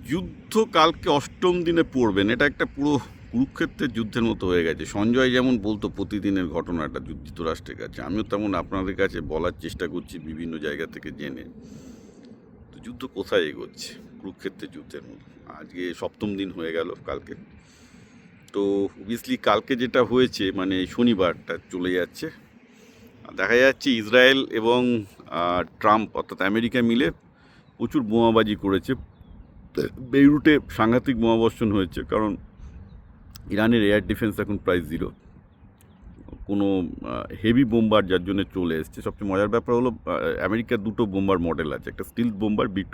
যুদ্ধ কালকে অষ্টম দিনে পড়বেন, এটা একটা পুরো কুরুক্ষেত্রের যুদ্ধের মতো হয়ে গেছে। সঞ্জয় যেমন বলতো প্রতিদিনের ঘটনাটা যুক্তরাষ্ট্রের কাছে, আমিও তেমন আপনাদের কাছে বলার চেষ্টা করছি বিভিন্ন জায়গা থেকে জেনে। তো যুদ্ধ কোথায় এগোচ্ছে? কুরুক্ষেত্রের যুদ্ধের মতো। আজকে সপ্তম দিন হয়ে গেল কালকে। তো অবভিয়াসলি কালকে যেটা হয়েছে, মানে শনিবারটা চলে যাচ্ছে, দেখা যাচ্ছে ইসরায়েল এবং ট্রাম্প অর্থাৎ আমেরিকা মিলে প্রচুর বোমাবাজি করেছে। বেইরুটে সাংঘাতিক বোমাবর্ষণ হয়েছে, কারণ ইরানের এয়ার ডিফেন্স এখন প্রায় জিরো। কোনো হেভি বোম্বার যার জন্য চলে এসছে। সবচেয়ে মজার ব্যাপার হলো আমেরিকার দুটো বোম্বার মডেল আছে, একটা স্টিল বোম্বার B2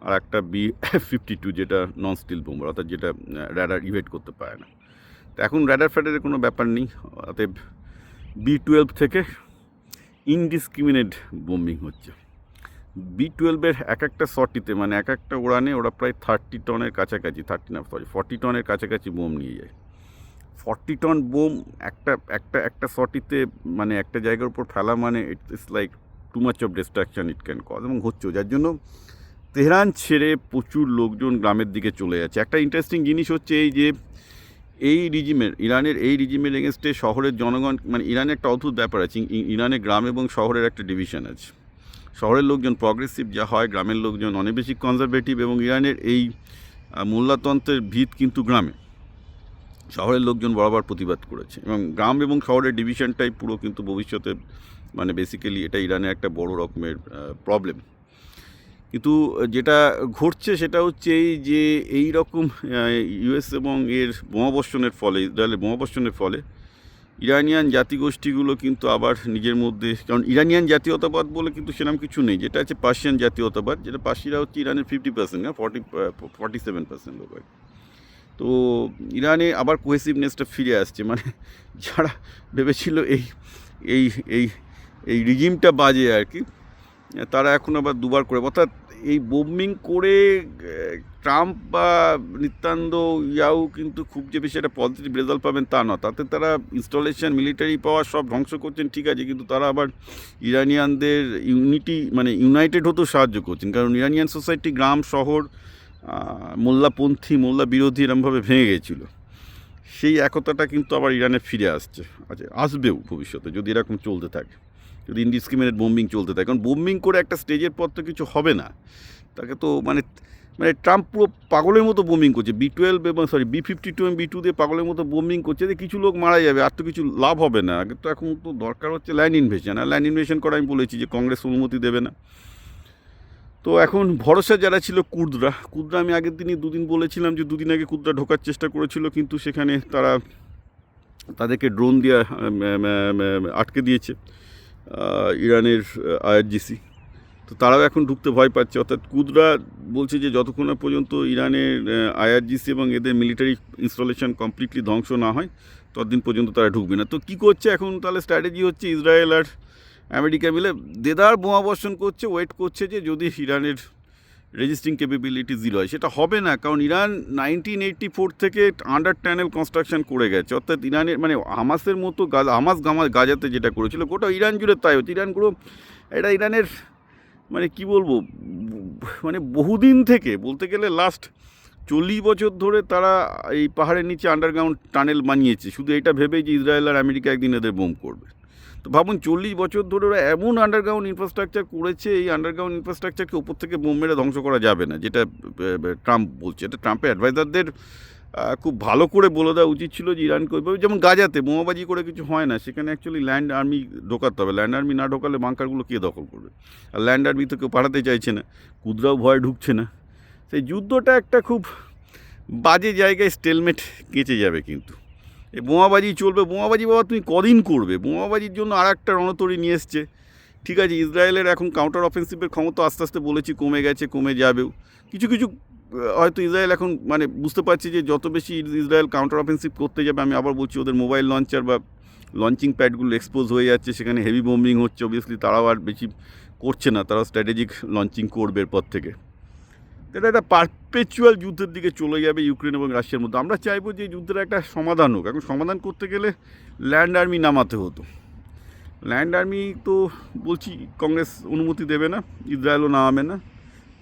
আর একটা B52, যেটা নন স্টিল বোম্বার, অর্থাৎ যেটা র্যাডার ইভেট করতে পারে না। তো এখন র্যাডার ফ্যাডারের কোনো ব্যাপার নেই, অতএব B12 থেকে ইনডিসক্রিমিনেট বোম্বিং হচ্ছে। B12-এর এক একটা সটিতে, মানে এক একটা উড়ানে ওরা প্রায় 30 টনের কাছাকাছি, 40 টনের কাছাকাছি বোম নিয়ে যায়। 40 টন বোম একটা একটা একটা সটিতে, মানে একটা জায়গার উপর ফেলা, মানে it's like too much of distraction it can cause, এবং হচ্ছে। যার জন্য তেহরান ছেড়ে প্রচুর লোকজন গ্রামের দিকে চলে যাচ্ছে। একটা ইন্টারেস্টিং জিনিস হচ্ছে এই যে ইরানের এই রিজিমের এগেনস্টে শহরের জনগণ, মানে ইরানে একটা অদ্ভুত ব্যাপার আছে, ইরানে গ্রাম এবং শহরের একটা ডিভিশন আছে। শহরের লোকজন প্রগ্রেসিভ যা হয়, গ্রামের লোকজন অনেক বেশি কনজারভেটিভ, এবং ইরানের এই মোল্লাতন্ত্রের ভিত কিন্তু গ্রামে। শহরের লোকজন বরাবর প্রতিবাদ করেছে, এবং গ্রাম এবং শহরের ডিভিশনটাই পুরো কিন্তু ভবিষ্যতে, মানে বেসিক্যালি এটা ইরানের একটা বড় রকমের প্রবলেম। কিন্তু যেটা ঘটছে সেটা হচ্ছে এই যে এই রকম ইউএস এবং এর বোমাবর্ষণের ফলে, ইসরায়েলের বোমাবর্ষণের ফলে ইরানিয়ান জাতিগোষ্ঠীগুলো কিন্তু আবার নিজের মধ্যে, কারণ ইরানিয়ান জাতীয়তাবাদ বলে কিন্তু সেরকম কিছু নেই, যেটা আছে পার্সিয়ান জাতীয়তাবাদ, যেটা পার্সিরা হচ্ছে ইরানের 50%, না 47% লোক হয়। তো ইরানে আবার কোহেসিভনেসটা ফিরে আসছে, মানে যারা ভেবেছিল এই এই এই এই রিজিমটা বাজে আর কি, তারা এখন আবার দুবার করে, অর্থাৎ এই বোম্বিং করে ট্রাম্প বা নিত্যান্ত ইয়াও কিন্তু খুব যে বেশি একটা পজিটিভ রেজাল্ট পাবেন তা না। তাতে তারা ইনস্টলেশন, মিলিটারি পাওয়ার সব ধ্বংস করছেন, ঠিক আছে, কিন্তু তারা আবার ইরানিয়ানদের মানে ইউনাইটেড হতেও সাহায্য করছেন, কারণ ইরানিয়ান সোসাইটি গ্রাম শহর মোল্লাপন্থী মোল্লা বিরোধী এরমভাবে ভেঙে গেছিল। সেই একতাটা কিন্তু আবার ইরানে ফিরে আসছে, আচ্ছা আসবেও ভবিষ্যতে, যদি এরকম চলতে থাকে, যদি ইনডিসক্রিমিনেট বোম্বিং চলতে থাকে। কারণ বোম্বিং করে একটা স্টেজের পর তো কিছু হবে না, তাকে তো মানে মানে ট্রাম্প পুরো পাগলের মতো বোম্বিং করছে, B12 এবং B52 এবং B2 দিয়ে পাগলের মতো বোম্বিং করছে, যে কিছু লোক মারা যাবে, আর তো কিছু লাভ হবে না। আগে তো এখন তো দরকার হচ্ছে ল্যান্ড ইনভেশন, আর ল্যান্ড ইনভেশন করা আমি বলেছি যে কংগ্রেস অনুমতি দেবে না। তো এখন ভরসা যারা ছিল কুর্দরা, আমি আগের দিনই দুদিন বলেছিলাম যে দুদিন আগে কুর্দরা ঢোকার চেষ্টা করেছিল, কিন্তু সেখানে তাদেরকে ড্রোন দিয়ে আটকে দিয়েছে ইরানের IRGC। তো তারাও এখন ঢুকতে ভয় পাচ্ছে, অর্থাৎ কুর্দরা বলছে যে যতক্ষণ না পর্যন্ত ইরানের IRGC এবং এদের মিলিটারি ইনস্টলেশন কমপ্লিটলি ধ্বংস না হয়, ততদিন পর্যন্ত তারা ঢুকবে না। তো কী করছে এখন তাহলে? স্ট্র্যাটেজি হচ্ছে ইসরায়েল আর আমেরিকা মিলে দেদার বোমাবর্ষণ করছে, ওয়েট করছে যে যদি ইরানের রেজিস্টিং ক্যাপেবিলিটি জিরো হয়। সেটা হবে না, কারণ ইরান 1984 থেকে আন্ডার টানেল কনস্ট্রাকশন করে গেছে, অর্থাৎ ইরানের, মানে হামাসের মতো গাজাতে যেটা করেছিল গোটা ইরান জুড়ে তাই হচ্ছে। এটা ইরানের, মানে কি বলবো, মানে বহুদিন থেকে, বলতে গেলে লাস্ট 40 বছর ধরে তারা এই পাহাড়ের নিচে আন্ডারগ্রাউন্ড টানেল বানিয়েছে, শুধু এটা ভেবেই যে ইসরায়েল আর আমেরিকা একদিন এদের বোম করবে। তো ভাবুন 40 বছর ধরে ওরা এমন আন্ডারগ্রাউন্ড ইনফ্রাস্ট্রাকচার করেছে, এই আন্ডারগ্রাউন্ড ইনফ্রাস্ট্রাকচারকে উপর থেকে বোম মেরে ধ্বংস করা যাবে না, যেটা ট্রাম্প বলছে। এটা ট্রাম্পের অ্যাডভাইজারদের খুব ভালো করে বলে দেওয়া উচিত ছিল যে ইরানকে ওইভাবে, যেমন গাজাতে বোমাবাজি করে কিছু হয় না, সেখানে অ্যাকচুয়ালি ল্যান্ড আর্মি ঢোকাতে হবে। ল্যান্ড আর্মি না ঢোকালে বাংকারগুলো কে দখল করবে? আর ল্যান্ড আর্মি তো কেউ পাঠাতে চাইছে না, কুদরাও ভয় ঢুকছে না। সেই যুদ্ধটা একটা খুব বাজে জায়গায় স্টেলমেট কেঁচে যাবে। কিন্তু এই বোমাবাজি চলবে, বোমাবাজি বাবা তুমি কদিন করবে? বোমাবাজির জন্য আর একটা রণতরী নিয়ে এসছে। ঠিক আছে, ইসরায়েলের এখন কাউন্টার অফেন্সিভের ক্ষমতা আস্তে আস্তে বলেছি কমে গেছে, কমে যাবেও। কিছু কিছু হয়তো ইসরায়েল এখন মানে বুঝতে পারছে যে যত বেশি ইসরায়েল কাউন্টার অফেন্সিভ করতে যাবে, আমি আবার বলছি, ওদের মোবাইল লঞ্চার বা লঞ্চিং প্যাডগুলো এক্সপোজ হয়ে যাচ্ছে, সেখানে হেভি বোম্বিং হচ্ছে। অবভিয়াসলি তারাও আর বেশি করছে না, তারাও স্ট্র্যাটেজিক লঞ্চিং করবে এরপর থেকে। এটা একটা পারপেচুয়াল যুদ্ধের দিকে চলে যাবে ইউক্রেন এবং রাশিয়ার মধ্যে। আমরা চাইবো যে যুদ্ধের একটা সমাধান হোক। এখন সমাধান করতে গেলে ল্যান্ড আর্মি নামাতে হতো। ল্যান্ড আর্মি তো বলছি কংগ্রেস অনুমতি দেবে না, ইসরায়েলও নামাবে না,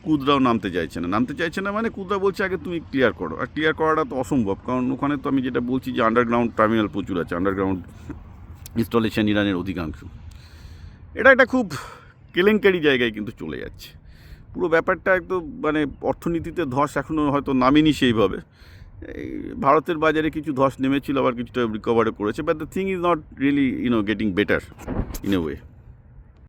কুদরাও নামতে চাইছে না মানে কুদরা বলছে আগে তুমি ক্লিয়ার করো, আর ক্লিয়ার করাটা তো অসম্ভব, কারণ ওখানে তো আমি যেটা বলছি যে আন্ডারগ্রাউন্ড টার্মিনাল প্রচুর আছে, আন্ডারগ্রাউন্ড ইনস্টলেশন ইরানের অধিকাংশ। এটা একটা খুব কেলেঙ্কারি জায়গায় কিন্তু চলে যাচ্ছে পুরো ব্যাপারটা। একদম মানে অর্থনীতিতে ধস এখনও হয়তো নামেনি সেইভাবে। এই ভারতের বাজারে কিছু ধস নেমেছিল, আবার কিছুটা রিকভারও করেছে, but the thing is not really getting better in a way.